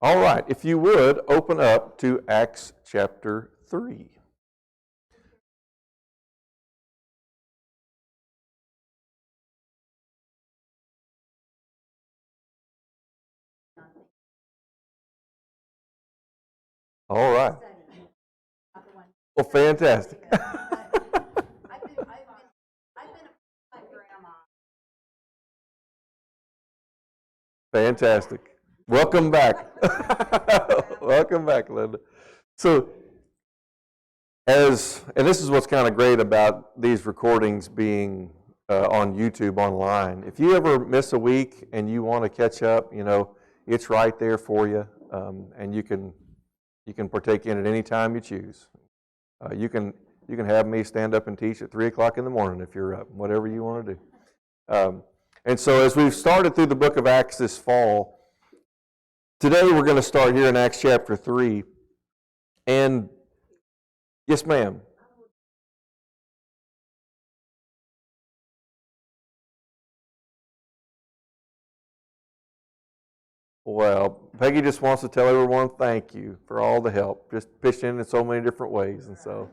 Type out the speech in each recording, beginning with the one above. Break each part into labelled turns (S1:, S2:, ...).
S1: All right, if you would, open up to Acts chapter 3. All right. Well, fantastic. Fantastic. Welcome back. Welcome back, Linda. So, and this is what's kind of great about these recordings being on YouTube online. If you ever miss a week and you want to catch up, it's right there for you, and you can partake in it any time you choose. You can have me stand up and teach at 3 o'clock in the morning if you're up, whatever you want to do. And so as we've started through the book of Acts this fall, today we're going to start here in Acts chapter 3. And yes, ma'am. Well, Peggy just wants to tell everyone thank you for all the help, just pitching in so many different ways. And so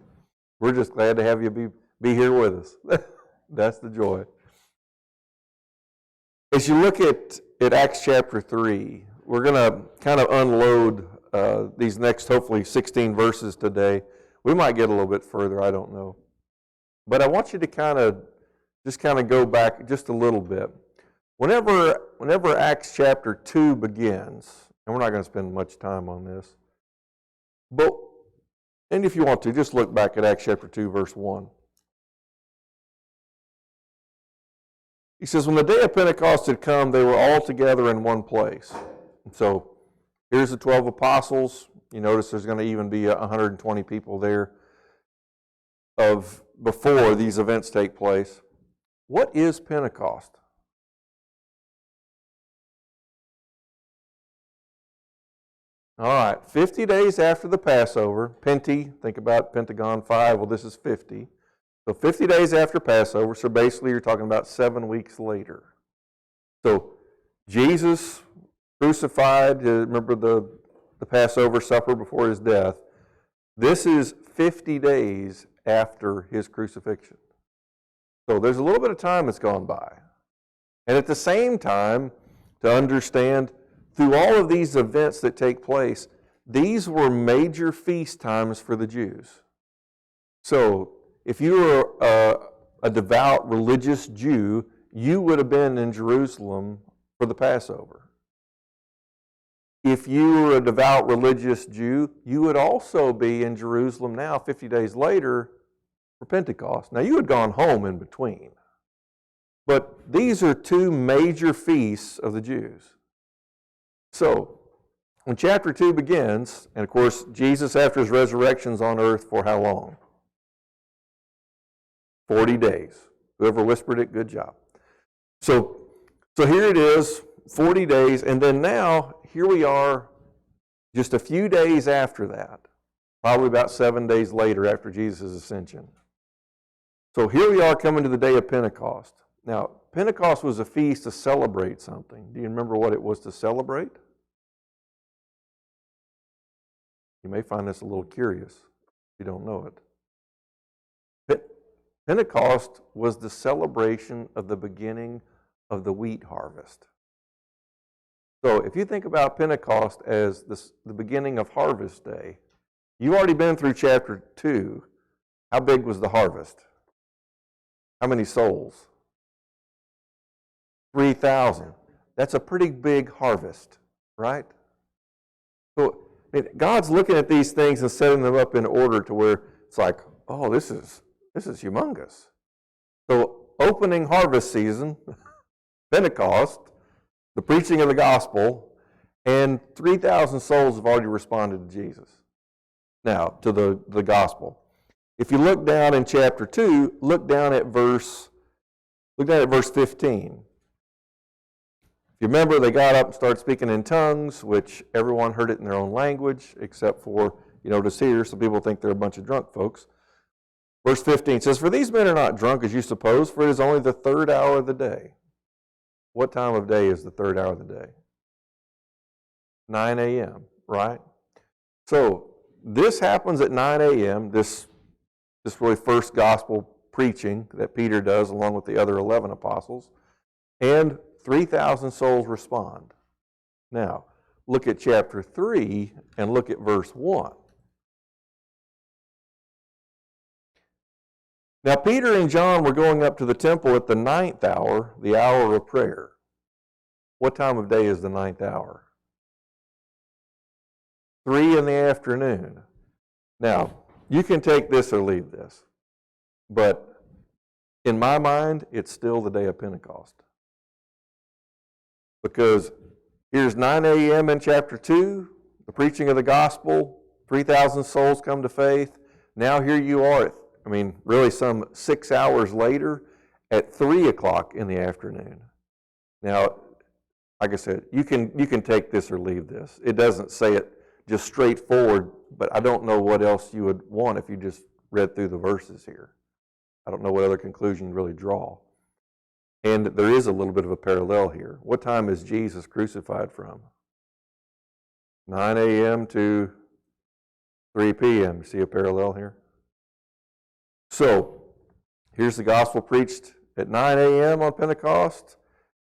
S1: we're just glad to have you be here with us. That's the joy. As you look at Acts chapter 3, we're going to kind of unload these next, hopefully, 16 verses today. We might get a little bit further, I don't know. But I want you to just go back just a little bit. Whenever Acts chapter 2 begins, and we're not going to spend much time on this, and if you want to, just look back at Acts chapter 2, verse 1. He says, when the day of Pentecost had come, they were all together in one place. And so here's the 12 apostles. You notice there's going to even be 120 people there before these events take place. What is Pentecost? All right, 50 days after the Passover, Penti, think about Pentagon 5, well, this is 50. So 50 days after Passover, so basically you're talking about 7 weeks later. So Jesus crucified, remember the Passover supper before his death. This is 50 days after his crucifixion. So there's a little bit of time that's gone by. And at the same time, to understand, through all of these events that take place, these were major feast times for the Jews. So if you were a devout religious Jew, you would have been in Jerusalem for the Passover. If you were a devout religious Jew, you would also be in Jerusalem now 50 days later for Pentecost. Now you had gone home in between. But these are two major feasts of the Jews. So when chapter 2 begins, and of course Jesus after his resurrection is on earth for how long? 40 days. Whoever whispered it, good job. So here it is, 40 days, and then now, here we are just a few days after that, probably about 7 days later after Jesus' ascension. So here we are coming to the day of Pentecost. Now, Pentecost was a feast to celebrate something. Do you remember what it was to celebrate? You may find this a little curious if you don't know it. Pentecost was the celebration of the beginning of the wheat harvest. So if you think about Pentecost as the beginning of harvest day, you've already been through chapter 2. How big was the harvest? How many souls? 3,000. That's a pretty big harvest, right? So God's looking at these things and setting them up in order to where it's like, oh, this is humongous. So opening harvest season, Pentecost, the preaching of the gospel, and 3,000 souls have already responded to Jesus. Now, to the gospel. If you look down in chapter 2, look down at verse 15. If you remember, they got up and started speaking in tongues, which everyone heard it in their own language, except for, just here, so people think they're a bunch of drunk folks. Verse 15 says, for these men are not drunk as you suppose, for it is only the third hour of the day. What time of day is the third hour of the day? 9 a.m., right? So this happens at 9 a.m., this really first gospel preaching that Peter does along with the other 11 apostles, and 3,000 souls respond. Now, look at chapter 3 and look at verse 1. Now, Peter and John were going up to the temple at the 9th hour, the hour of prayer. What time of day is the 9th hour? 3 in the afternoon. Now, you can take this or leave this, but in my mind, it's still the day of Pentecost. Because here's 9 a.m. in chapter 2, the preaching of the gospel, 3,000 souls come to faith. Now here you are, really some 6 hours later at 3 o'clock in the afternoon. Now, like I said, you can take this or leave this. It doesn't say it just straightforward, but I don't know what else you would want if you just read through the verses here. I don't know what other conclusion you really draw. And there is a little bit of a parallel here. What time is Jesus crucified from? 9 a.m. to 3 p.m. See a parallel here? So, here's the gospel preached at 9 a.m. on Pentecost,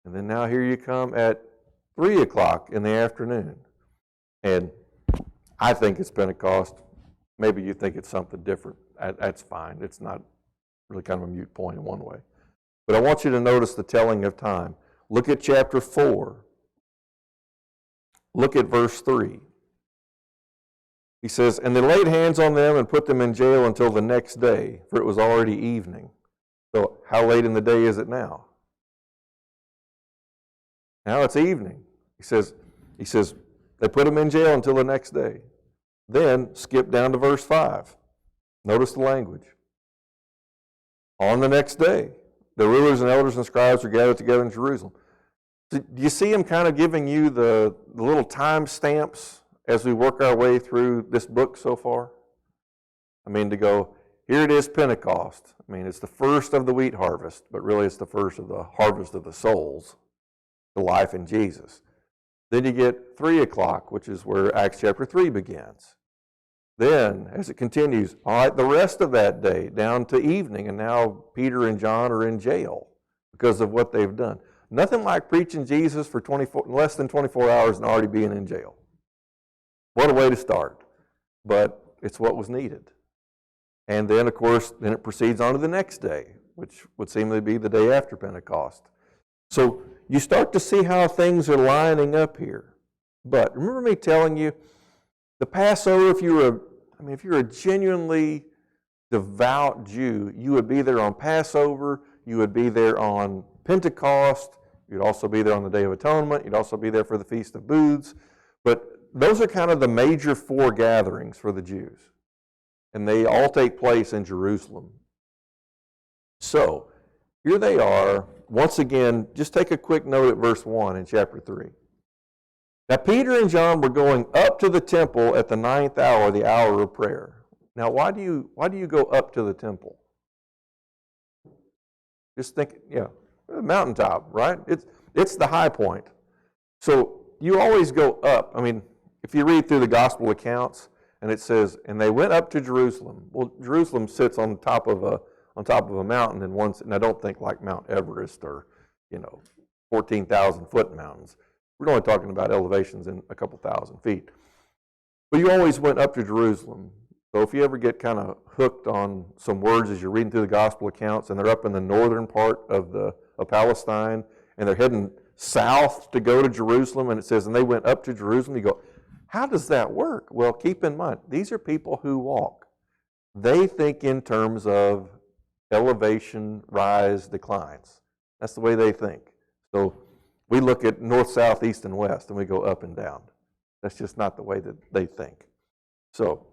S1: and then now here you come at 3 o'clock in the afternoon. And I think it's Pentecost. Maybe you think it's something different. That's fine. It's not really kind of a moot point in one way. But I want you to notice the telling of time. Look at chapter 4. Look at verse 3. He says, "And they laid hands on them and put them in jail until the next day, for it was already evening." So how late in the day is it now? Now it's evening. He says, they put them in jail until the next day. Then skip down to verse 5. Notice the language. On the next day, the rulers and elders and scribes were gathered together in Jerusalem. So do you see him kind of giving you the little time stamps as we work our way through this book so far? To go, here it is, Pentecost. It's the first of the wheat harvest, but really it's the first of the harvest of the souls, the life in Jesus. Then you get 3 o'clock, which is where Acts chapter 3 begins. Then, as it continues, all right, the rest of that day, down to evening, and now Peter and John are in jail because of what they've done. Nothing like preaching Jesus for less than 24 hours and already being in jail. What a way to start. But it's what was needed. And then, of course, it proceeds on to the next day, which would seem to be the day after Pentecost. So you start to see how things are lining up here. But remember me telling you, the Passover, if you're a genuinely devout Jew, you would be there on Passover, you would be there on Pentecost, you'd also be there on the Day of Atonement, you'd also be there for the Feast of Booths. But those are kind of the major 4 gatherings for the Jews. And they all take place in Jerusalem. So, here they are. Once again, just take a quick note at verse 1 in chapter 3. Now, Peter and John were going up to the temple at the 9th hour, the hour of prayer. Now, why do you go up to the temple? Just think, mountaintop, right? It's the high point. So you always go up. If you read through the gospel accounts, and it says, and they went up to Jerusalem. Well, Jerusalem sits on top of a mountain, and I don't think like Mount Everest or 14,000 foot mountains. We're only talking about elevations in a couple thousand feet. But you always went up to Jerusalem. So if you ever get kind of hooked on some words as you're reading through the gospel accounts, and they're up in the northern part of Palestine, and they're heading south to go to Jerusalem, and it says, and they went up to Jerusalem, you go, how does that work? Well, keep in mind, these are people who walk. They think in terms of elevation, rise, declines. That's the way they think. So we look at north, south, east, and west, and we go up and down. That's just not the way that they think. So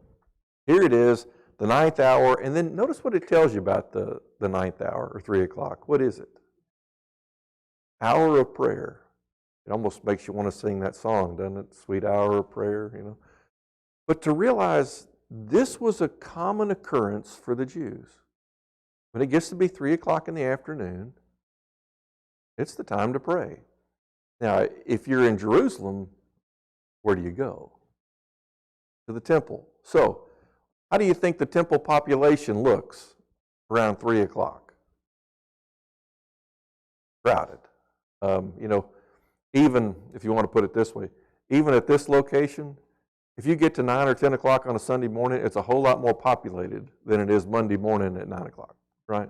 S1: here it is, the 9th hour, and then notice what it tells you about the 9th hour, or 3 o'clock. What is it? Hour of prayer. It almost makes you want to sing that song, doesn't it? Sweet hour of prayer, But to realize this was a common occurrence for the Jews. When it gets to be 3 o'clock in the afternoon, it's the time to pray. Now, if you're in Jerusalem, where do you go? To the temple. So, how do you think the temple population looks around 3 o'clock? Crowded. Even if you want to put it this way, even at this location, if you get to 9 or 10 o'clock on a Sunday morning, it's a whole lot more populated than it is Monday morning at 9 o'clock, right?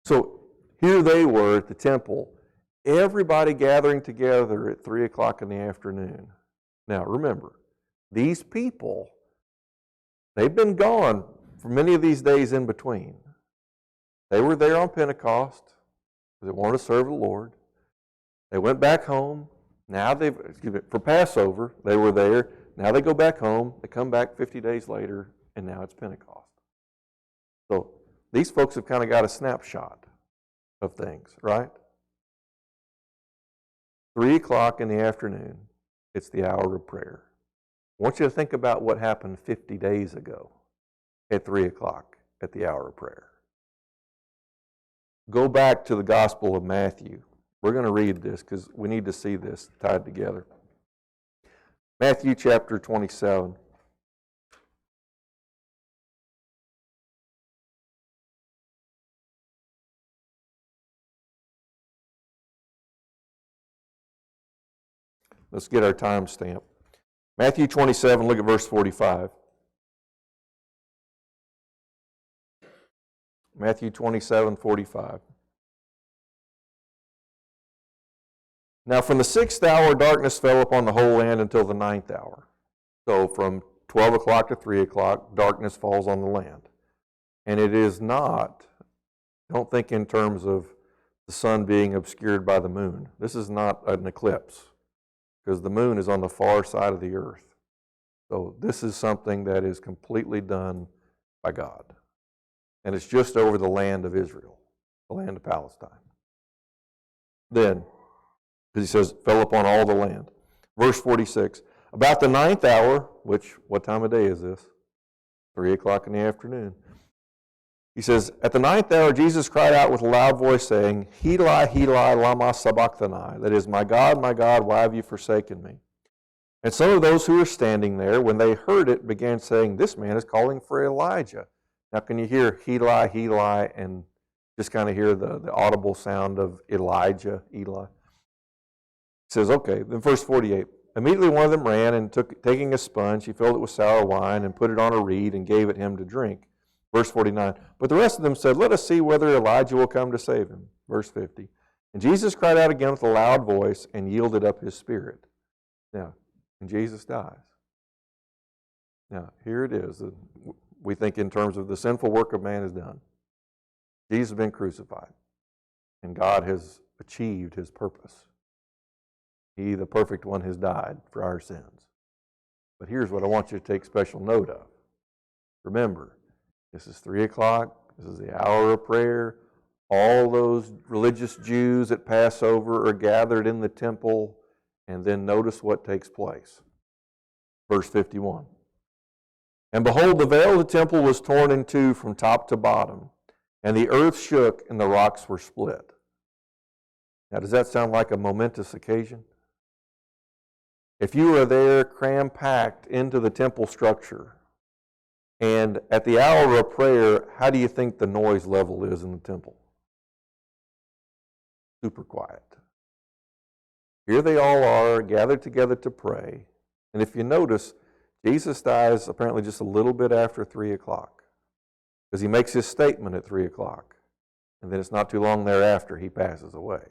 S1: So here they were at the temple, everybody gathering together at 3 o'clock in the afternoon. Now remember, these people, they've been gone for many of these days in between. They were there on Pentecost. They wanted to serve the Lord. They went back home. Now for Passover, they were there. Now they go back home. They come back 50 days later, and now it's Pentecost. So these folks have kind of got a snapshot of things, right? 3 o'clock in the afternoon, it's the hour of prayer. I want you to think about what happened 50 days ago at 3 o'clock at the hour of prayer. Go back to the Gospel of Matthew. We're going to read this because we need to see this tied together. Matthew chapter 27. Let's get our time stamp. Matthew 27, look at verse 45. Matthew 27, 45. Now from the 6th hour, darkness fell upon the whole land until the 9th hour. So from 12 o'clock to 3 o'clock, darkness falls on the land. And it is not, don't think in terms of the sun being obscured by the moon. This is not an eclipse, because the moon is on the far side of the earth. So this is something that is completely done by God. And it's just over the land of Israel, the land of Palestine. Then, because he says, fell upon all the land. Verse 46, about the 9th hour, which, what time of day is this? 3 o'clock in the afternoon. He says, at the 9th hour, Jesus cried out with a loud voice, saying, Eli, Eli, lama sabachthani. That is, my God, why have you forsaken me? And some of those who were standing there, when they heard it, began saying, this man is calling for Elijah. Now, can you hear Eli, Eli, and just kind of hear the audible sound of Elijah, Eli? He says, okay, then verse 48. Immediately one of them ran and taking a sponge, he filled it with sour wine and put it on a reed and gave it him to drink. Verse 49. But the rest of them said, let us see whether Elijah will come to save him. Verse 50. And Jesus cried out again with a loud voice and yielded up his spirit. Now, and Jesus dies. Now, here it is. We think in terms of the sinful work of man is done. Jesus has been crucified. And God has achieved his purpose. He, the perfect one, has died for our sins. But here's what I want you to take special note of. Remember, this is 3 o'clock. This is the hour of prayer. All those religious Jews at Passover are gathered in the temple. And then notice what takes place. Verse 51. And behold, the veil of the temple was torn in two from top to bottom, and the earth shook and the rocks were split. Now, does that sound like a momentous occasion? If you were there cram-packed into the temple structure, and at the hour of prayer, how do you think the noise level is in the temple? Super quiet. Here they all are, gathered together to pray. And if you notice, Jesus dies apparently just a little bit after 3 o'clock, because he makes his statement at 3 o'clock. And then it's not too long thereafter he passes away.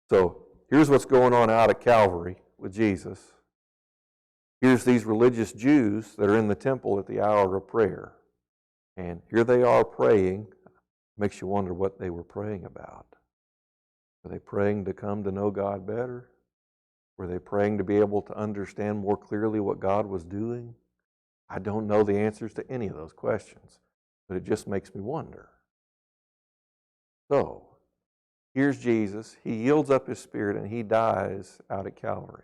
S1: So here's what's going on out at Calvary with Jesus. Here's these religious Jews that are in the temple at the hour of prayer. And here they are praying. Makes you wonder what they were praying about. Were they praying to come to know God better? Were they praying to be able to understand more clearly what God was doing? I don't know the answers to any of those questions, but it just makes me wonder. So, here's Jesus. He yields up his spirit and he dies out at Calvary.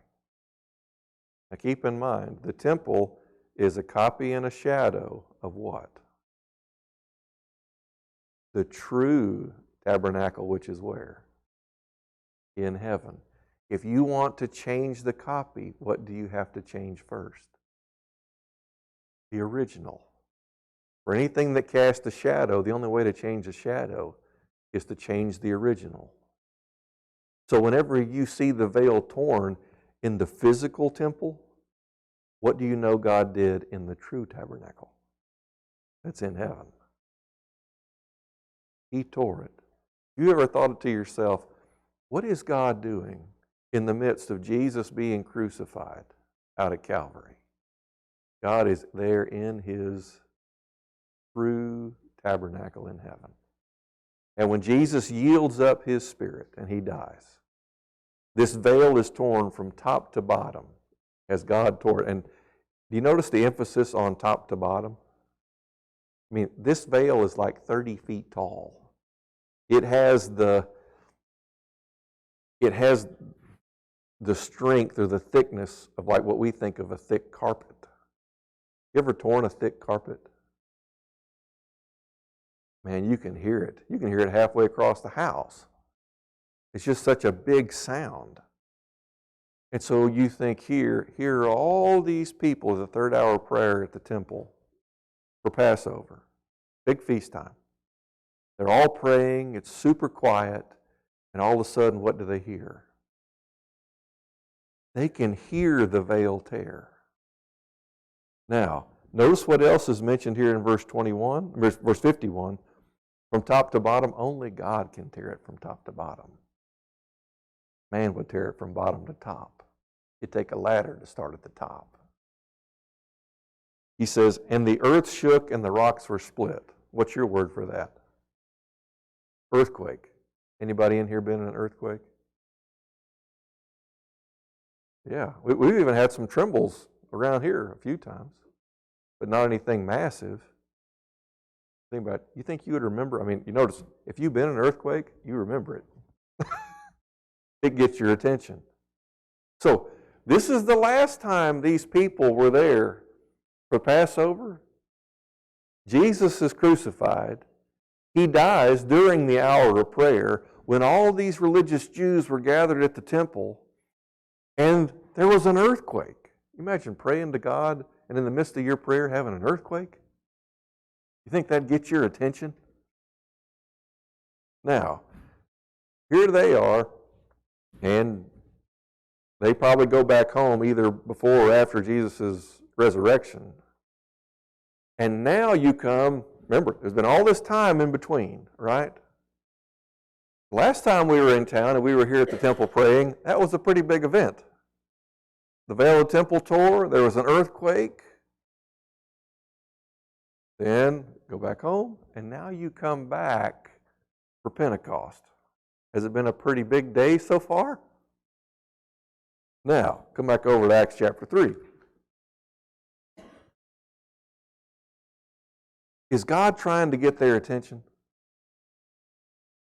S1: Now keep in mind, the temple is a copy and a shadow of what? The true tabernacle, which is where? In heaven. If you want to change the copy, what do you have to change first? The original. For anything that casts a shadow, the only way to change a shadow is to change the original. So whenever you see the veil torn in the physical temple, what do you know God did in the true tabernacle that's in heaven? He tore it. You ever thought to yourself, what is God doing in the midst of Jesus being crucified out at Calvary? God is there in His true tabernacle in heaven. And when Jesus yields up His Spirit and He dies, this veil is torn from top to bottom as God tore it. And do you notice the emphasis on top to bottom? I mean, this veil is like 30 feet tall. It has the strength or the thickness of like what we think of a thick carpet. You ever torn a thick carpet? Man, you can hear it. You can hear it halfway across the house. It's just such a big sound. And so you think here are all these people at the third hour of prayer at the temple for Passover. Big feast time. They're all praying, it's super quiet, and all of a sudden, what do they hear? They can hear the veil tear. Now, notice what else is mentioned here in verse 51. From top to bottom, only God can tear it from top to bottom. Man would tear it from bottom to top. You'd take a ladder to start at the top. He says, and the earth shook and the rocks were split. What's your word for that? Earthquake. Anybody in here been in an earthquake? Yeah, we've even had some trembles around here a few times, but not anything massive. Think about it. You think you would remember? I mean, you notice, if you've been in an earthquake, you remember it. It gets your attention. So, this is the last time these people were there for Passover. Jesus is crucified. He dies during the hour of prayer when all these religious Jews were gathered at the temple and there was an earthquake. Imagine praying to God and in the midst of your prayer having an earthquake. You think that'd get your attention? Now, here they are, and they probably go back home either before or after Jesus' resurrection. And now you come, remember, there's been all this time in between, right? Last time we were in town and we were here at the temple praying, that was a pretty big event. The veil of the temple tore, there was an earthquake. Then go back home, and now you come back for Pentecost. Has it been a pretty big day so far? Now, come back over to Acts chapter 3. Is God trying to get their attention?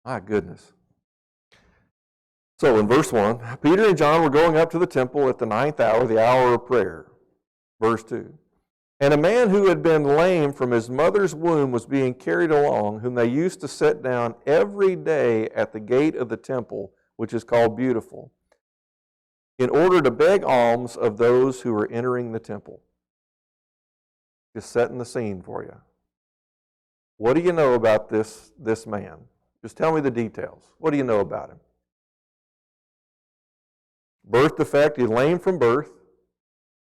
S1: My goodness. So in verse 1, Peter and John were going up to the temple at the 9th hour, the hour of prayer. Verse 2. And a man who had been lame from his mother's womb was being carried along, whom they used to set down every day at the gate of the temple, which is called Beautiful, in order to beg alms of those who were entering the temple. Just setting the scene for you. What do you know about this man? Just tell me the details. What do you know about him? Birth defect, he's lame from birth.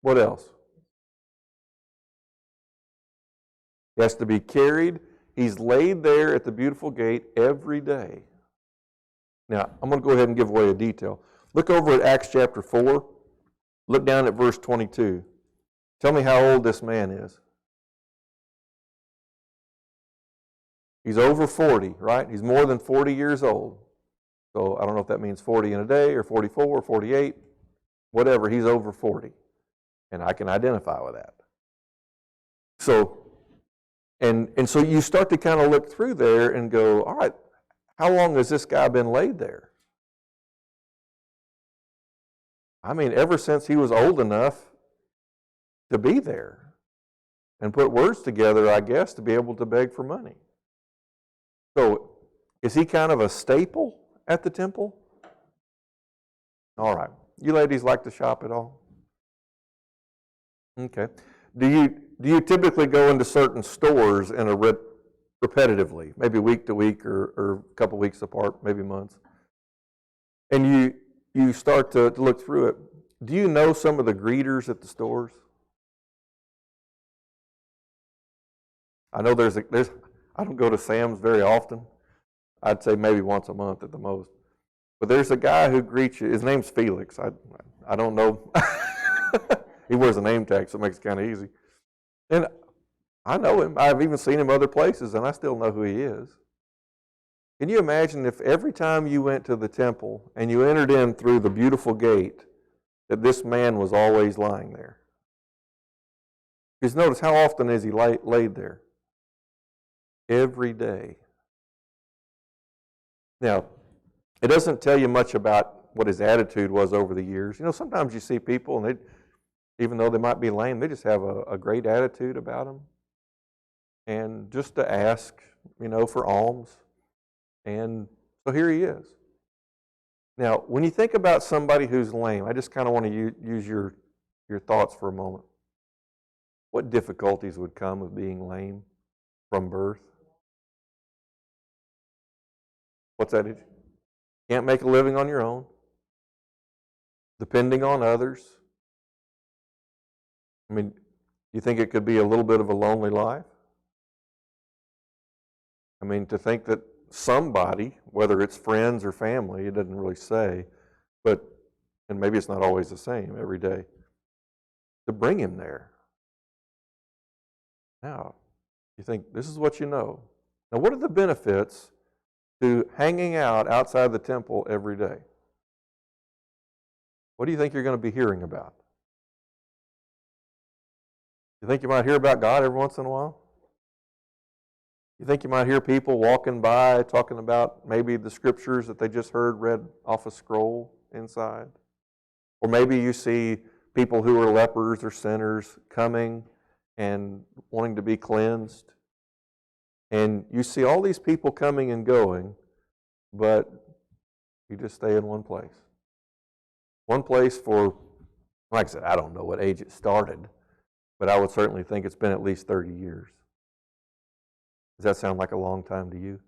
S1: What else? He has to be carried. He's laid there at the Beautiful gate every day. Now, I'm going to go ahead and give away a detail. Look over at Acts chapter 4. Look down at verse 22. Tell me how old this man is. He's over 40, right? He's more than 40 years old. So I don't know if that means 40 in a day or 44 or 48. Whatever, he's over 40. And I can identify with that. So, and so you start to kind of look through there and go, all right, how long has this guy been laid there? I mean, ever since he was old enough to be there and put words together, I guess, to be able to beg for money. So, is he kind of a staple at the temple? All right. You ladies like to shop at all? Okay. Do you typically go into certain stores in a repetitively, maybe week to week or a couple weeks apart, maybe months? And you start to look through it. Do you know some of the greeters at the stores? I know there's I don't go to Sam's very often. I'd say maybe once a month at the most. But there's a guy who greets you. His name's Felix. I don't know. He wears a name tag, so it makes it kind of easy. And I know him. I've even seen him other places, and I still know who he is. Can you imagine if every time you went to the temple and you entered in through the beautiful gate, that this man was always lying there? Because notice, how often is he laid there? Every day. Now, it doesn't tell you much about what his attitude was over the years. You know, sometimes you see people, and even though they might be lame, they just have a great attitude about them. And just to ask, for alms. And so here he is. Now, when you think about somebody who's lame, I just kind of want to use your thoughts for a moment. What difficulties would come of being lame from birth? What's that? Can't make a living on your own. Depending on others. I mean, you think it could be a little bit of a lonely life? I mean, to think that somebody, whether it's friends or family, it doesn't really say, and maybe it's not always the same every day, to bring him there. Now, you think, this is what you know. Now, what are the benefits to hanging out outside the temple every day? What do you think you're going to be hearing about? You think you might hear about God every once in a while? You think you might hear people walking by talking about maybe the scriptures that they just heard read off a scroll inside? Or maybe you see people who are lepers or sinners coming and wanting to be cleansed. And you see all these people coming and going, but you just stay in one place. One place for, like I said, I don't know what age it started, but I would certainly think it's been at least 30 years. Does that sound like a long time to you?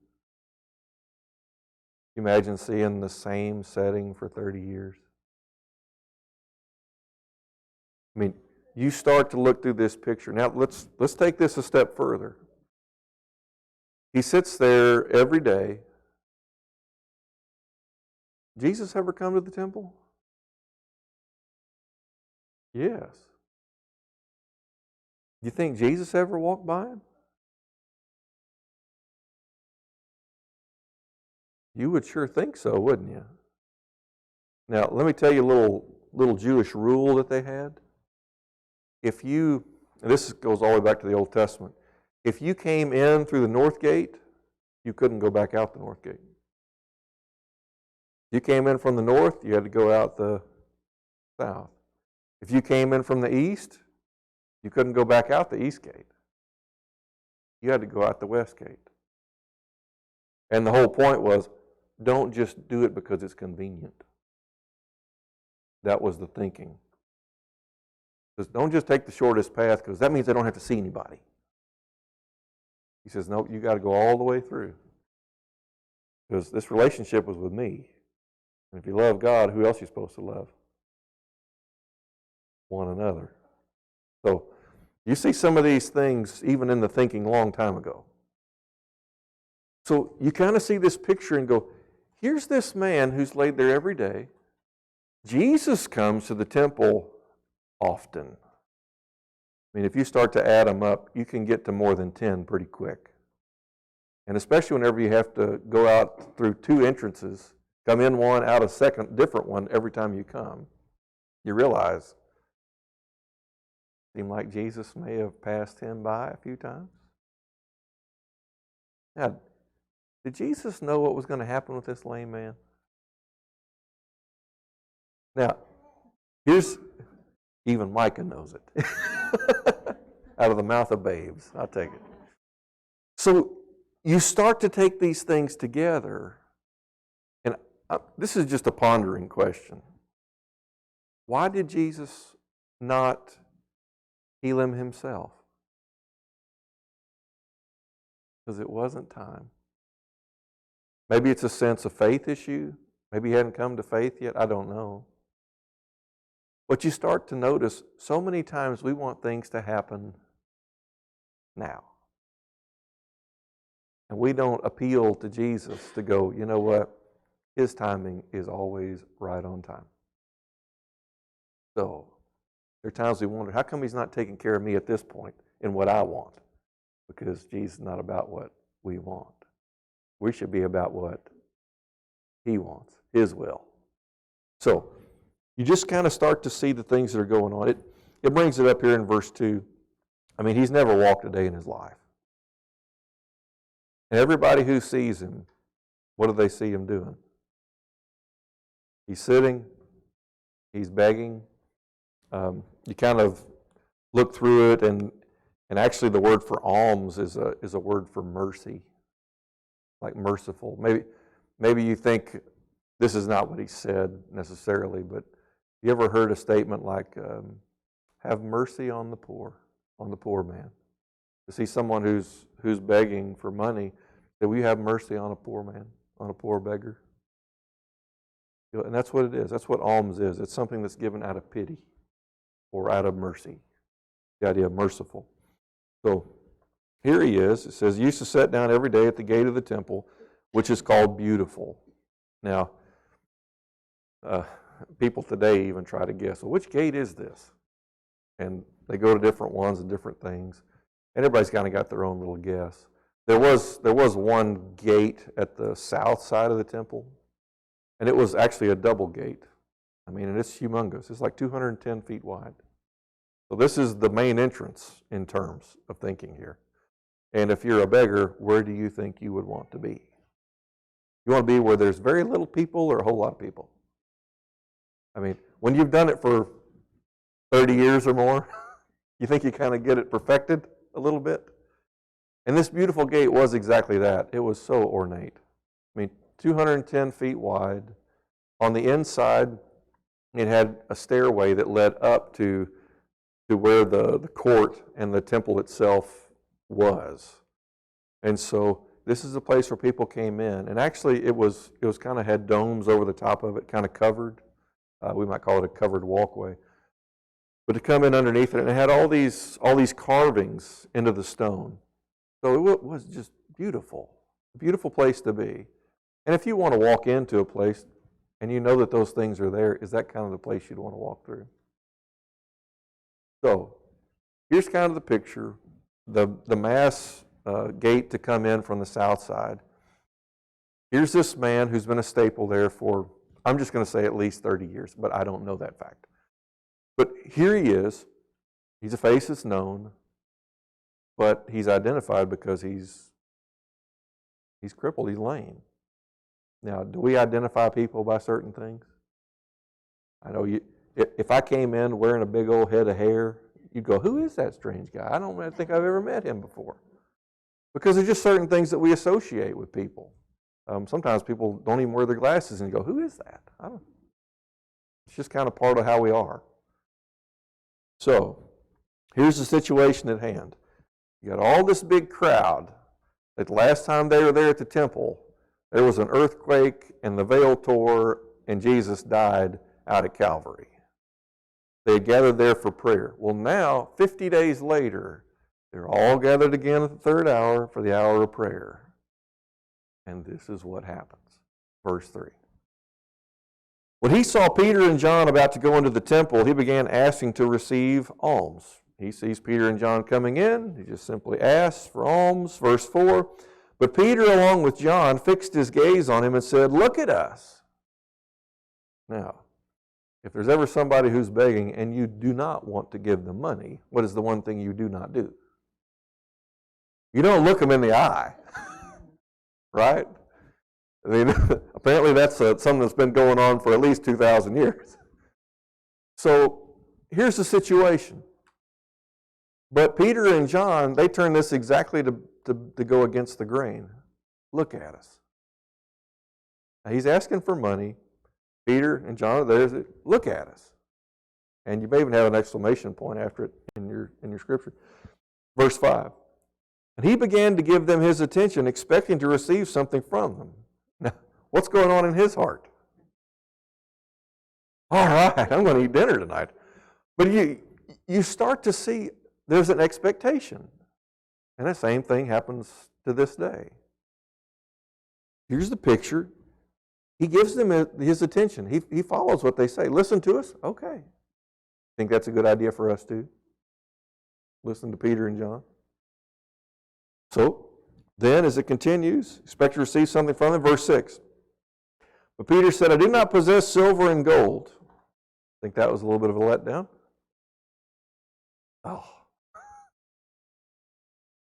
S1: Imagine seeing the same setting for 30 years. I mean, you start to look through this picture. Now, let's take this a step further. He sits there every day. Jesus ever come to the temple? Yes. You think Jesus ever walked by him? You would sure think so, wouldn't you? Now, let me tell you a little Jewish rule that they had. This goes all the way back to the Old Testament. If you came in through the north gate, you couldn't go back out the north gate. If you came in from the north, you had to go out the south. If you came in from the east, you couldn't go back out the east gate. You had to go out the west gate. And the whole point was, don't just do it because it's convenient. That was the thinking. Says, don't just take the shortest path because that means they don't have to see anybody. He says, no, you got to go all the way through. Because this relationship was with me. And if you love God, who else are you supposed to love? One another. So you see some of these things even in the thinking a long time ago. So you kind of see this picture and go, here's this man who's laid there every day. Jesus comes to the temple often. I mean, if you start to add them up, you can get to more than 10 pretty quick. And especially whenever you have to go out through two entrances, come in one, out a second, different one every time you come, you realize it seemed like Jesus may have passed him by a few times. Now, did Jesus know what was going to happen with this lame man? Now, even Micah knows it. Out of the mouth of babes, I'll take it. So you start to take these things together, and this is just a pondering question. Why did Jesus not heal him himself? Because it wasn't time. Maybe it's a sense of faith issue. Maybe he hadn't come to faith yet. I don't know. But you start to notice so many times we want things to happen now. And we don't appeal to Jesus to go, you know what? His timing is always right on time. So there are times we wonder, how come he's not taking care of me at this point in what I want? Because Jesus is not about what we want. We should be about what he wants, his will. So you just kind of start to see the things that are going on. It brings it up here in verse 2. I mean, he's never walked a day in his life. And everybody who sees him, what do they see him doing? He's sitting, he's begging. You kind of look through it, and actually the word for alms is a word for mercy, like merciful. Maybe you think this is not what he said necessarily, but you ever heard a statement like, have mercy on the poor man? To see someone who's begging for money, that we have mercy on a poor man, on a poor beggar. And that's what it is. That's what alms is. It's something that's given out of pity or out of mercy. The idea of merciful. So here he is. It says, he used to sit down every day at the gate of the temple, which is called Beautiful. Now, people today even try to guess, well, which gate is this? And they go to different ones and different things. And everybody's kind of got their own little guess. There was one gate at the south side of the temple, and it was actually a double gate. I mean, and it's humongous. It's like 210 feet wide. So this is the main entrance in terms of thinking here. And if you're a beggar, where do you think you would want to be? You want to be where there's very little people or a whole lot of people? I mean, when you've done it for 30 years or more, you think you kind of get it perfected a little bit? And this beautiful gate was exactly that. It was so ornate. I mean, 210 feet wide. On the inside, it had a stairway that led up to where the court and the temple itself was. And so this is a place where people came in. And actually, it was kind of had domes over the top of it, kind of covered. We might call it a covered walkway. But to come in underneath it, and it had all these carvings into the stone. So it was just beautiful, a beautiful place to be. And if you want to walk into a place and you know that those things are there, is that kind of the place you'd want to walk through? So here's kind of the picture, the mass gate to come in from the south side. Here's this man who's been a staple there for, I'm just going to say at least 30 years, but I don't know that fact. But here he is. He's a face that's known, but he's identified because he's crippled, he's lame. Now, do we identify people by certain things? I know if I came in wearing a big old head of hair, you'd go, who is that strange guy? I don't think I've ever met him before. Because there's just certain things that we associate with people. Sometimes people don't even wear their glasses and you go, who is that? It's just kind of part of how we are. So, here's the situation at hand. You got all this big crowd. That the last time they were there at the temple, there was an earthquake and the veil tore and Jesus died out at Calvary. They had gathered there for prayer. Well, now, 50 days later, they're all gathered again at the third hour for the hour of prayer. And this is what happens. Verse 3. When he saw Peter and John about to go into the temple, he began asking to receive alms. He sees Peter and John coming in. He just simply asks for alms. Verse 4. But Peter, along with John, fixed his gaze on him and said, look at us. Now, if there's ever somebody who's begging and you do not want to give them money, what is the one thing you do not do? You don't look them in the eye, right? I mean, apparently that's something that's been going on for at least 2,000 years. So here's the situation. But Peter and John, they turn this exactly to go against the grain. Look at us. Now, he's asking for money. Peter and John are there. Look at us. And you may even have an exclamation point after it in your scripture. Verse 5. And he began to give them his attention, expecting to receive something from them. Now, what's going on in his heart? All right, I'm going to eat dinner tonight. But you start to see there's an expectation. And the same thing happens to this day. Here's the picture. He gives them his attention. He follows what they say. Listen to us? Okay. Think that's a good idea for us too? Listen to Peter and John. So, then as it continues, expect to receive something from them. Verse 6. But Peter said, I do not possess silver and gold. Think that was a little bit of a letdown? Oh.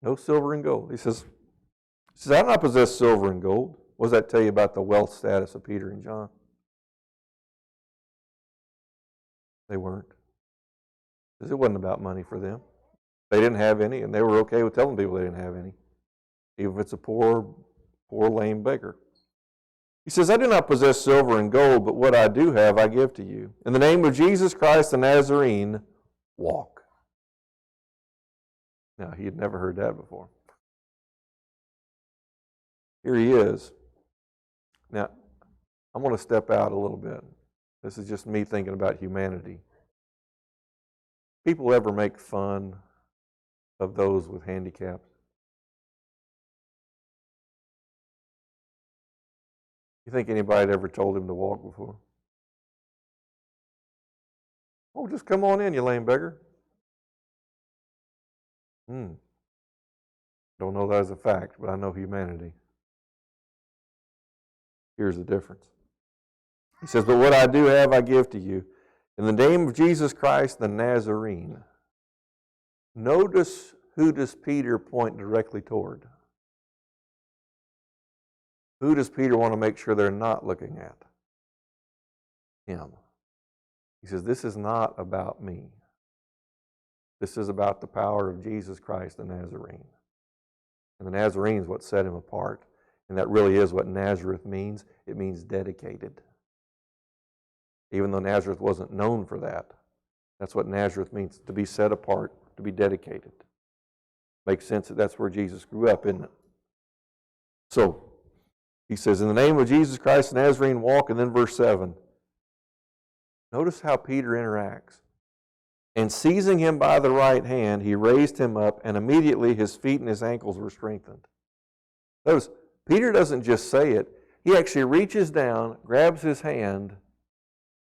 S1: No silver and gold. He says, I do not possess silver and gold. What does that tell you about the wealth status of Peter and John? They weren't. Because it wasn't about money for them. They didn't have any, and they were okay with telling people they didn't have any, even if it's a poor, lame beggar. He says, I do not possess silver and gold, but what I do have I give to you. In the name of Jesus Christ the Nazarene, walk. Now, he had never heard that before. Here he is. Now, I'm going to step out a little bit. This is just me thinking about humanity. People ever make fun of those with handicaps? You think anybody had ever told him to walk before? Oh, just come on in, you lame beggar. Don't know that as a fact, but I know humanity. Here's the difference. He says, but what I do have, I give to you. In the name of Jesus Christ, the Nazarene. Notice who does Peter point directly toward? Who does Peter want to make sure they're not looking at? Him. He says, this is not about me. This is about the power of Jesus Christ, the Nazarene. And the Nazarene is what set him apart. And that really is what Nazareth means. It means dedicated. Even though Nazareth wasn't known for that, that's what Nazareth means, to be set apart, to be dedicated. Makes sense that that's where Jesus grew up, isn't it? So, he says, in the name of Jesus Christ, the Nazarene, walk. And then verse 7. Notice how Peter interacts. And seizing him by the right hand, he raised him up, and immediately his feet and his ankles were strengthened. Notice, Peter doesn't just say it. He actually reaches down, grabs his hand,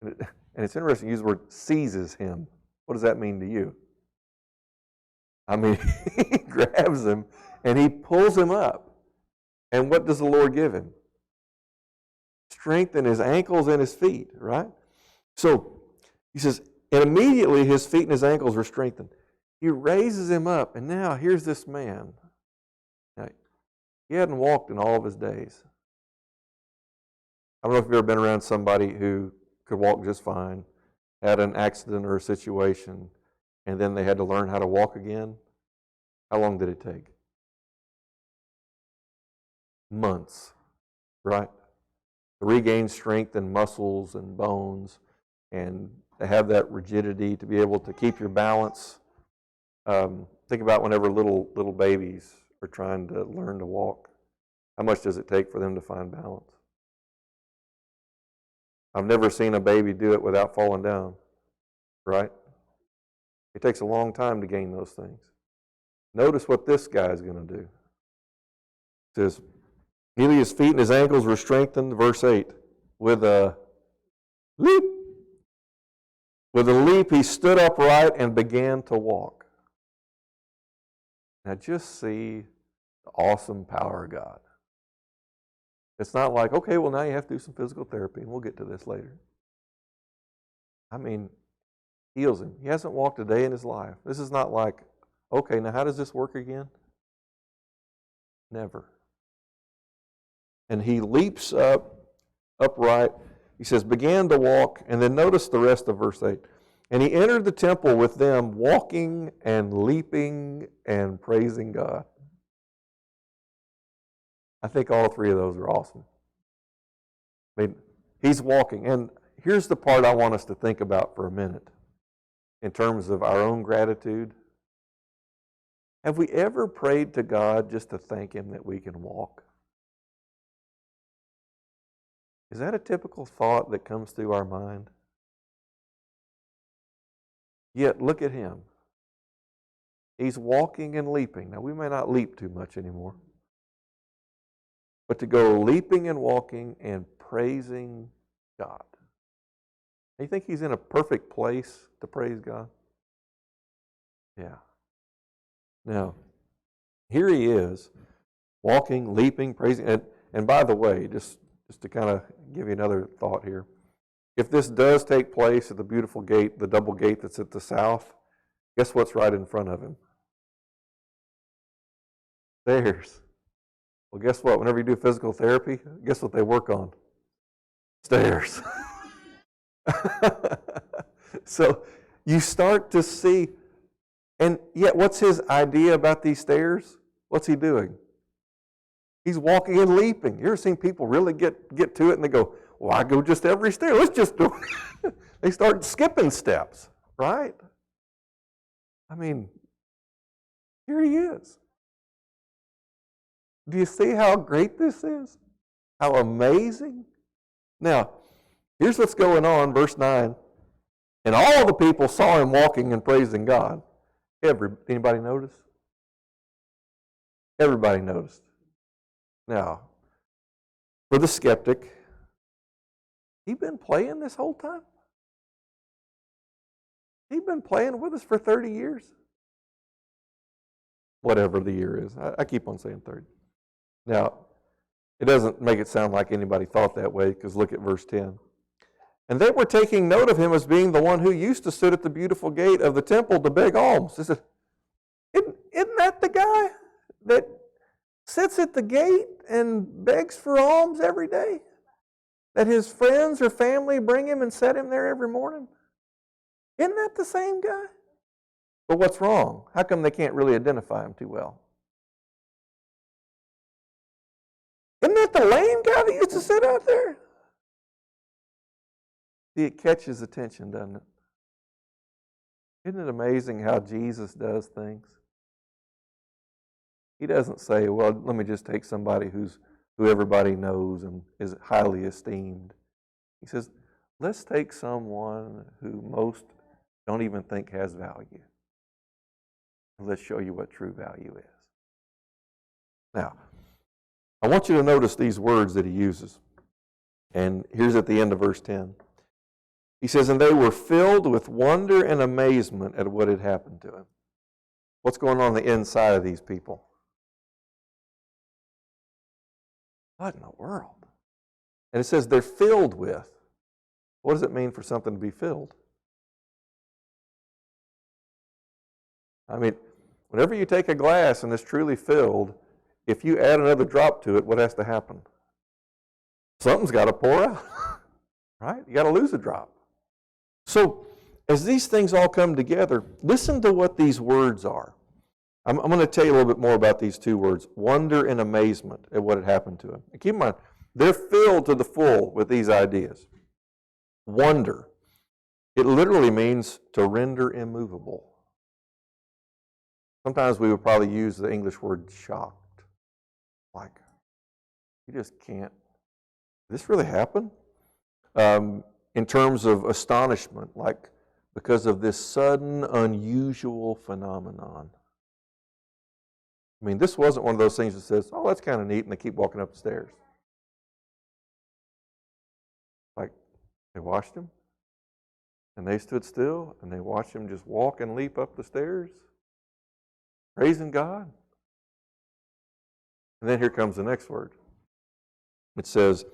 S1: and it's interesting to use the word seizes him. What does that mean to you? I mean, he grabs him, and he pulls him up. And what does the Lord give him? Strength in his ankles and his feet, right? So, he says, and immediately his feet and his ankles were strengthened. He raises him up, and now here's this man. Now, he hadn't walked in all of his days. I don't know if you've ever been around somebody who could walk just fine, had an accident or a situation, and then they had to learn how to walk again. How long did it take? Months, right? To regain strength and muscles and bones, and to have that rigidity, to be able to keep your balance. Think about whenever little babies are trying to learn to walk. How much does it take for them to find balance? I've never seen a baby do it without falling down, right? It takes a long time to gain those things. Notice what this guy is going to do. It says, immediately his feet and his ankles were strengthened, verse 8, with a leap. With a leap, he stood upright and began to walk. Now just see the awesome power of God. It's not like, okay, well, now you have to do some physical therapy, and we'll get to this later. I mean, heals him. He hasn't walked a day in his life. This is not like, okay, now how does this work again? Never. And he leaps up, upright. He says, began to walk, and then notice the rest of verse 8. And he entered the temple with them, walking and leaping and praising God. I think all three of those are awesome. I mean, he's walking. And here's the part I want us to think about for a minute. in terms of our own gratitude? Have we ever prayed to God just to thank Him that we can walk? Is that a typical thought that comes through our mind? Yet, look at him. He's walking and leaping. Now, we may not leap too much anymore, but to go leaping and walking and praising God. You think he's in a perfect place to praise God? Yeah. Now, here he is, walking, leaping, praising. And by the way, just to kind of give you another thought here, if this does take place at the beautiful gate, the double gate that's at the south, guess what's right in front of him? Stairs. Well, guess what? Whenever you do physical therapy, guess what they work on? Stairs. So you start to see, and yet what's his idea about these stairs? What's he doing? He's walking and leaping. You ever seen people really get to it and they go, well, I go just every stair. Let's just do it. They start skipping steps, right? I mean, here he is. Do you see how great this is? How amazing? Now, here's what's going on, verse 9. And all the people saw him walking and praising God. Anybody notice? Everybody noticed. Now, for the skeptic, he been playing this whole time? He been playing with us for 30 years? Whatever the year is. I keep on saying 30. Now, it doesn't make it sound like anybody thought that way, because look at verse 10. And they were taking note of him as being the one who used to sit at the beautiful gate of the temple to beg alms. They said, isn't that the guy that sits at the gate and begs for alms every day? That his friends or family bring him and set him there every morning? Isn't that the same guy? But what's wrong? How come they can't really identify him too well? Isn't that the lame guy that used to sit out there? See, it catches attention, doesn't it? Isn't it amazing how Jesus does things? He doesn't say, well, let me just take somebody who everybody knows and is highly esteemed. He says, let's take someone who most don't even think has value. And let's show you what true value is. Now, I want you to notice these words that he uses. And here's at the end of verse 10. He says, and they were filled with wonder and amazement at what had happened to him. What's going on the inside of these people? What in the world? And it says they're filled with. What does it mean for something to be filled? I mean, whenever you take a glass and it's truly filled, if you add another drop to it, what has to happen? Something's got to pour out, right? You got to lose a drop. So, as these things all come together, listen to what these words are. I'm going to tell you a little bit more about these two words, wonder and amazement at what had happened to him. And keep in mind, they're filled to the full with these ideas. Wonder, it literally means to render immovable. Sometimes we would probably use the English word shocked. Like, you just can't. Did this really happen? In terms of astonishment, like because of this sudden, unusual phenomenon. I mean, this wasn't one of those things that says, oh, that's kind of neat, and they keep walking up the stairs. Like, they watched him, and they stood still, and they watched him just walk and leap up the stairs, praising God. And then here comes the next word. It says,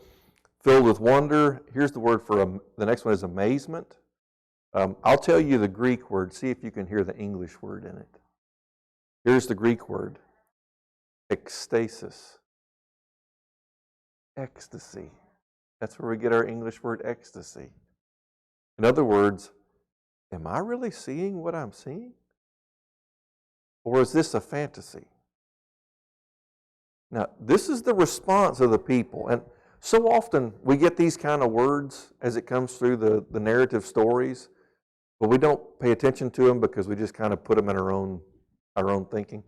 S1: filled with wonder. Here's the word for, the next one is amazement. I'll tell you the Greek word. See if you can hear the English word in it. Here's the Greek word. Ecstasis. Ecstasy. That's where we get our English word ecstasy. In other words, am I really seeing what I'm seeing? Or is this a fantasy? Now, this is the response of the people. And so often we get these kind of words as it comes through the narrative stories. but we don't pay attention to them because we just kind of put them in our own thinking.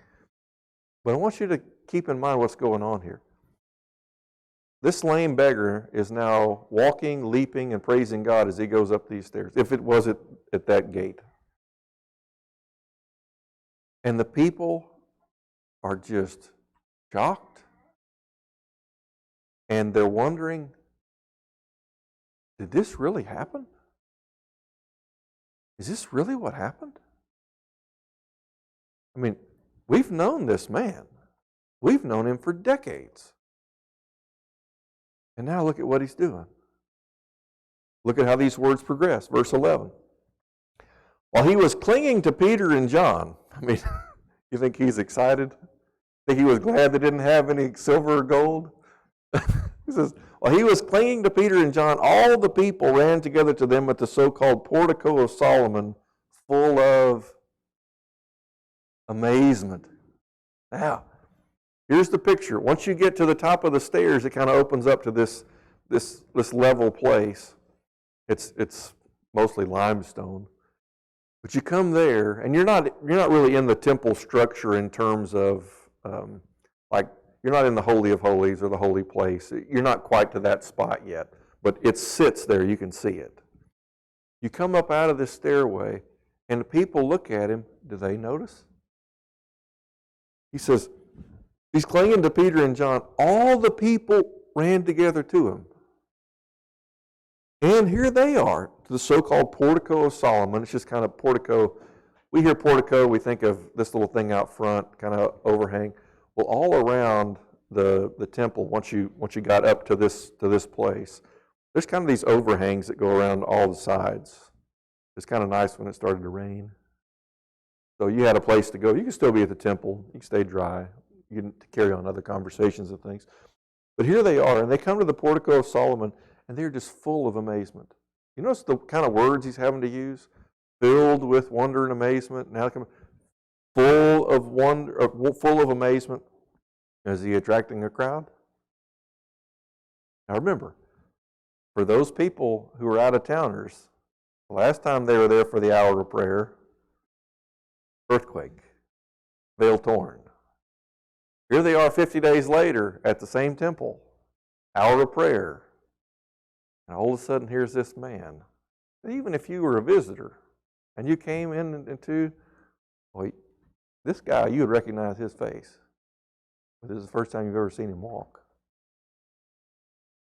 S1: But I want you to keep in mind what's going on here. This lame beggar is now walking, leaping, and praising God as he goes up these stairs, if it was at that gate. And the people are just shocked, and they're wondering, did this really happen? Is this really what happened? I mean, we've known this man. We've known him for decades. And now look at what he's doing. Look at how these words progress. Verse 11. While he was clinging to Peter and John, I mean, you think he's excited? Think he was glad they didn't have any silver or gold? He says, while he was clinging to Peter and John, all the people ran together to them at the so-called portico of Solomon, full of amazement. Now, here's the picture. Once you get to the top of the stairs, it kind of opens up to this level place. It's mostly limestone. But you come there, and you're not really in the temple structure in terms of like you're not in the Holy of Holies or the holy place. You're not quite to that spot yet, but it sits there. You can see it. You come up out of this stairway, and the people look at him. Do they notice? He says, he's clinging to Peter and John. All the people ran together to him. And here they are, to the so-called portico of Solomon. It's just kind of portico. We hear portico, we think of this little thing out front, kind of overhang. Well, all around the temple, once you got up to this place, there's kind of these overhangs that go around all the sides. It's kind of nice when it started to rain. So you had a place to go. You can still be at the temple. You can stay dry. You can carry on other conversations and things. But here they are, and they come to the portico of Solomon, and they're just full of amazement. You notice the kind of words he's having to use? Filled with wonder and amazement. Now come full of wonder, full of amazement. Is he attracting a crowd? Now remember, for those people who are out-of-towners, the last time they were there for the hour of prayer, earthquake, veil torn. Here they are 50 days later at the same temple, hour of prayer. And all of a sudden, here's this man. Even if you were a visitor and you came into, well, this guy, you would recognize his face. But this is the first time you've ever seen him walk.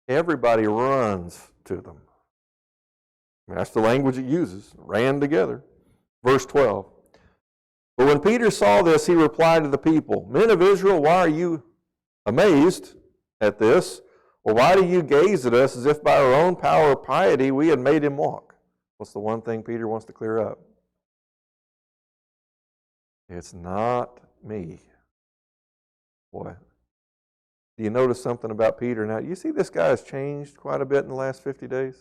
S1: Everybody runs to them. That's the language it uses, ran together. Verse 12. But when Peter saw this, he replied to the people, Men of Israel, why are you amazed at this? Or why do you gaze at us as if by our own power or piety we had made him walk? What's the one thing Peter wants to clear up? It's not me. Boy, do you notice something about Peter now? You see this guy has changed quite a bit in the last 50 days?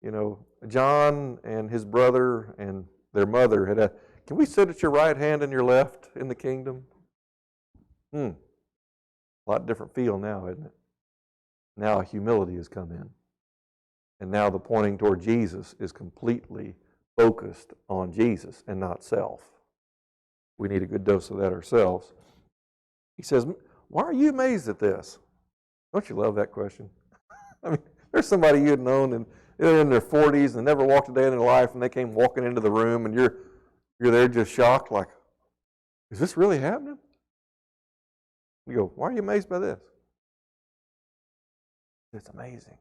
S1: You know, John and his brother and their mother had a, can we sit at your right hand and your left in the kingdom? A lot different feel now, isn't it? Now humility has come in. And now the pointing toward Jesus is completely focused on Jesus and not self. We need a good dose of that ourselves. He says, why are you amazed at this? Don't you love that question? I mean, there's somebody you had known and they're in their 40s and never walked a day in their life, and they came walking into the room and you're there just shocked, like, is this really happening? You go, why are you amazed by this? It's amazing.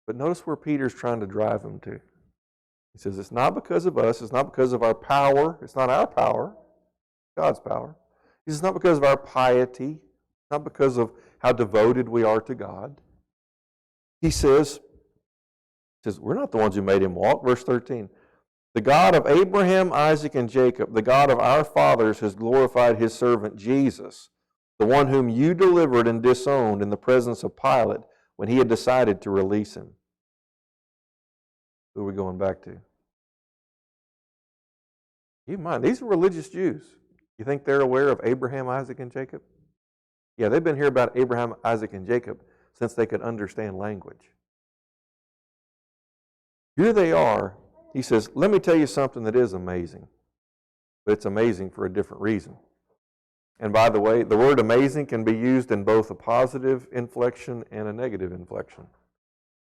S1: But notice where Peter's trying to drive him to. He says, it's not because of us, it's not because of our power, it's not our power, God's power. He says, it's not because of our piety, it's not because of how devoted we are to God. He says, we're not the ones who made him walk. Verse 13. The God of Abraham, Isaac, and Jacob, the God of our fathers, has glorified his servant Jesus, the one whom you delivered and disowned in the presence of Pilate when he had decided to release him. Who are we going back to? Keep in mind, these are religious Jews. You think they're aware of Abraham, Isaac, and Jacob? Yeah, they've been hearing about Abraham, Isaac, and Jacob since they could understand language. Here they are. He says, let me tell you something that is amazing. But it's amazing for a different reason. And by the way, the word amazing can be used in both a positive inflection and a negative inflection.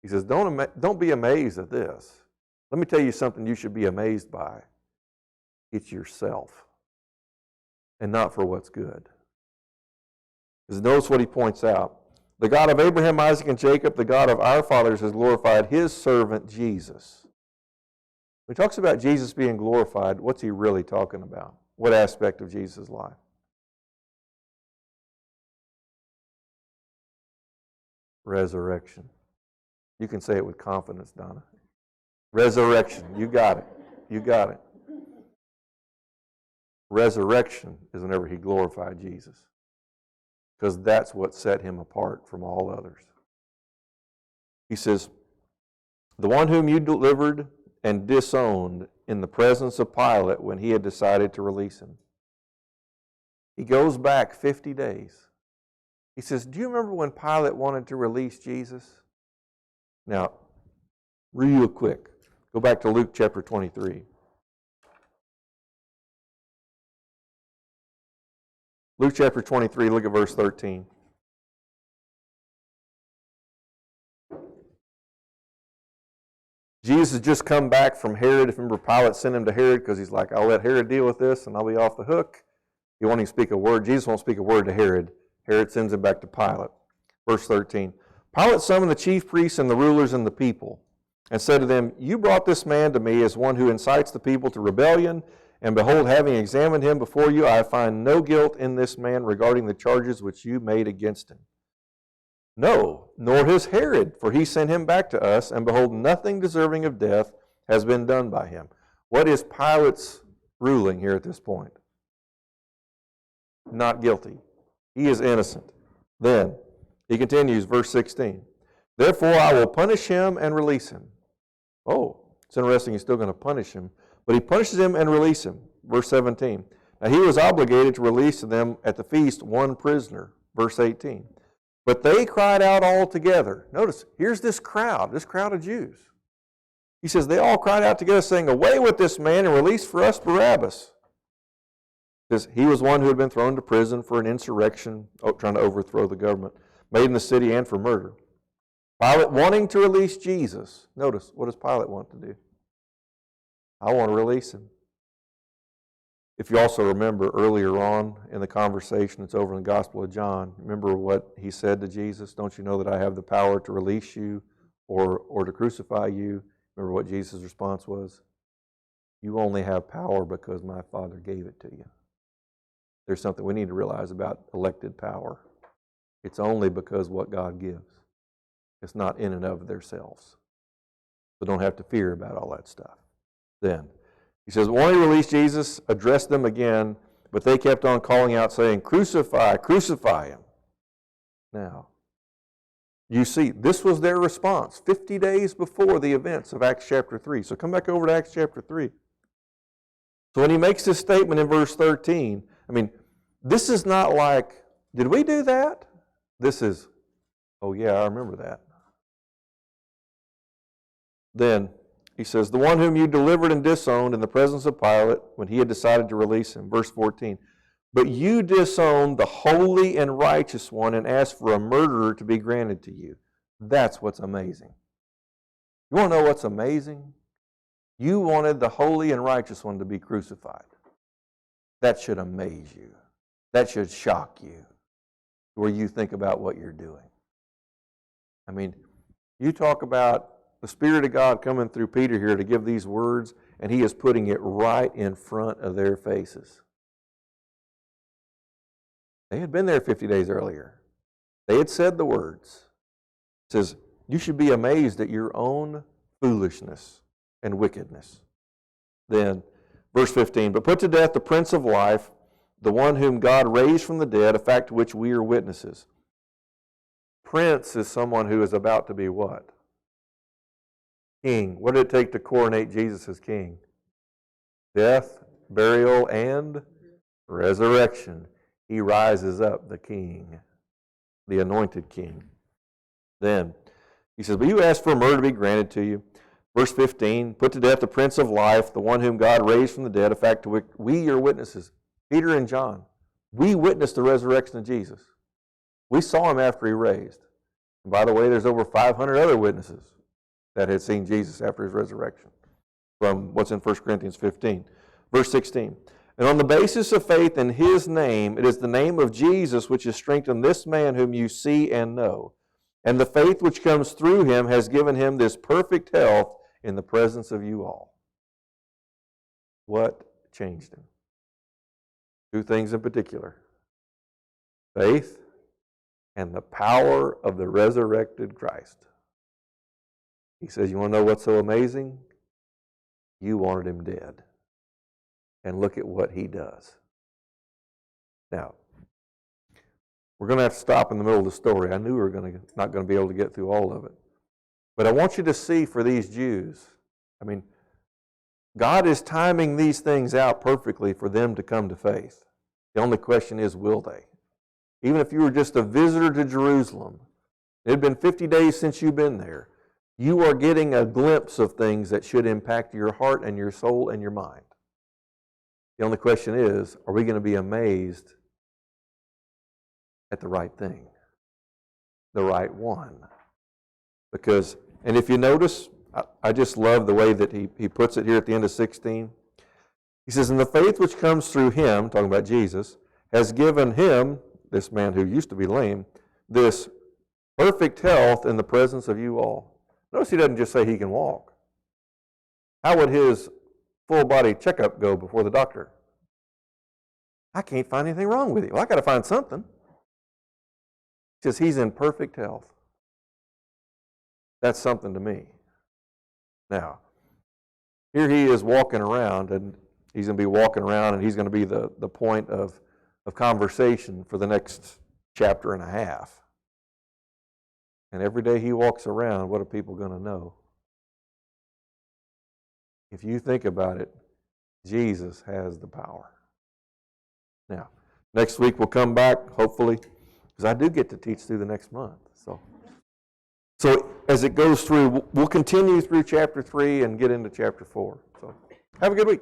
S1: He says, don't be amazed at this. Let me tell you something you should be amazed by. It's yourself, and not for what's good. Because notice what he points out. The God of Abraham, Isaac, and Jacob, the God of our fathers, has glorified his servant Jesus. When he talks about Jesus being glorified, what's he really talking about? What aspect of Jesus' life? Resurrection. You can say it with confidence, Donna. Resurrection. You got it. You got it. Resurrection is whenever he glorified Jesus. Because that's what set him apart from all others. He says, the one whom you delivered and disowned in the presence of Pilate when he had decided to release him. He goes back 50 days. He says, do you remember when Pilate wanted to release Jesus? Now, real quick, go back to Luke chapter 23. Luke chapter 23, look at verse 13. Jesus has just come back from Herod. If you remember, Pilate sent him to Herod because he's like, I'll let Herod deal with this and I'll be off the hook. He won't even speak a word. Jesus won't speak a word to Herod. Herod sends him back to Pilate. Verse 13. Pilate summoned the chief priests and the rulers and the people and said to them, you brought this man to me as one who incites the people to rebellion. And behold, having examined him before you, I find no guilt in this man regarding the charges which you made against him. No, nor his Herod, for he sent him back to us, and behold, nothing deserving of death has been done by him. What is Pilate's ruling here at this point? Not guilty. He is innocent. Then, he continues, verse 16. Therefore, I will punish him and release him. Oh, it's interesting, he's still going to punish him. But he punishes him and releases him. Verse 17. Now he was obligated to release to them at the feast one prisoner. Verse 18. But they cried out all together. Notice, here's this crowd of Jews. He says, they all cried out together saying, away with this man and release for us Barabbas. Because he was one who had been thrown to prison for an insurrection, trying to overthrow the government, made in the city and for murder. Pilate wanting to release Jesus. Notice, what does Pilate want to do? I want to release him. If you also remember earlier on in the conversation, it's over in the Gospel of John, remember what he said to Jesus? Don't you know that I have the power to release you or to crucify you? Remember what Jesus' response was? You only have power because my Father gave it to you. There's something we need to realize about elected power. It's only because what God gives. It's not in and of themselves. So don't have to fear about all that stuff. Then, he says, when he released Jesus, addressed them again, but they kept on calling out, saying, crucify, crucify him. Now, you see, this was their response 50 days before the events of Acts chapter 3. So come back over to Acts chapter 3. So when he makes this statement in verse 13, I mean, this is not like, did we do that? This is, oh yeah, I remember that. Then, he says, the one whom you delivered and disowned in the presence of Pilate when he had decided to release him. Verse 14. But you disowned the holy and righteous one and asked for a murderer to be granted to you. That's what's amazing. You want to know what's amazing? You wanted the holy and righteous one to be crucified. That should amaze you. That should shock you, where you think about what you're doing. I mean, you talk about the Spirit of God coming through Peter here to give these words, and he is putting it right in front of their faces. They had been there 50 days earlier. They had said the words. It says, you should be amazed at your own foolishness and wickedness. Then, verse 15, but put to death the Prince of Life, the one whom God raised from the dead, a fact to which we are witnesses. Prince is someone who is about to be what? King. What did it take to coronate Jesus as king? Death, burial, and resurrection. He rises up the king, the anointed king. Then, he says, but you asked for a murder to be granted to you. Verse 15, put to death the Prince of Life, the one whom God raised from the dead, a fact to which we are witnesses. Peter and John, we witnessed the resurrection of Jesus. We saw him after he raised. And by the way, there's over 500 other witnesses that had seen Jesus after his resurrection, from what's in 1 Corinthians 15. Verse 16, and on the basis of faith in his name, it is the name of Jesus which has strengthened this man whom you see and know. And the faith which comes through him has given him this perfect health in the presence of you all. What changed him? Two things in particular. Faith and the power of the resurrected Christ. He says, you want to know what's so amazing? You wanted him dead. And look at what he does. Now, we're going to have to stop in the middle of the story. I knew we were not going to be able to get through all of it. But I want you to see for these Jews, God is timing these things out perfectly for them to come to faith. The only question is, will they? Even if you were just a visitor to Jerusalem, it had been 50 days since you've been there, you are getting a glimpse of things that should impact your heart and your soul and your mind. The only question is, are we going to be amazed at the right thing? The right one? Because, and if you notice, I just love the way that he puts it here at the end of 16. He says, and the faith which comes through him, talking about Jesus, has given him, this man who used to be lame, this perfect health in the presence of you all. Notice he doesn't just say he can walk. How would his full body checkup go before the doctor? I can't find anything wrong with you. Well, I got to find something. He says he's in perfect health. That's something to me. Now, here he is walking around, and he's going to be walking around, and he's going to be the point of conversation for the next chapter and a half. And every day he walks around, what are people going to know? If you think about it, Jesus has the power. Now, next week we'll come back, hopefully, because I do get to teach through the next month. So as it goes through, we'll continue through chapter 3 and get into chapter 4. So have a good week.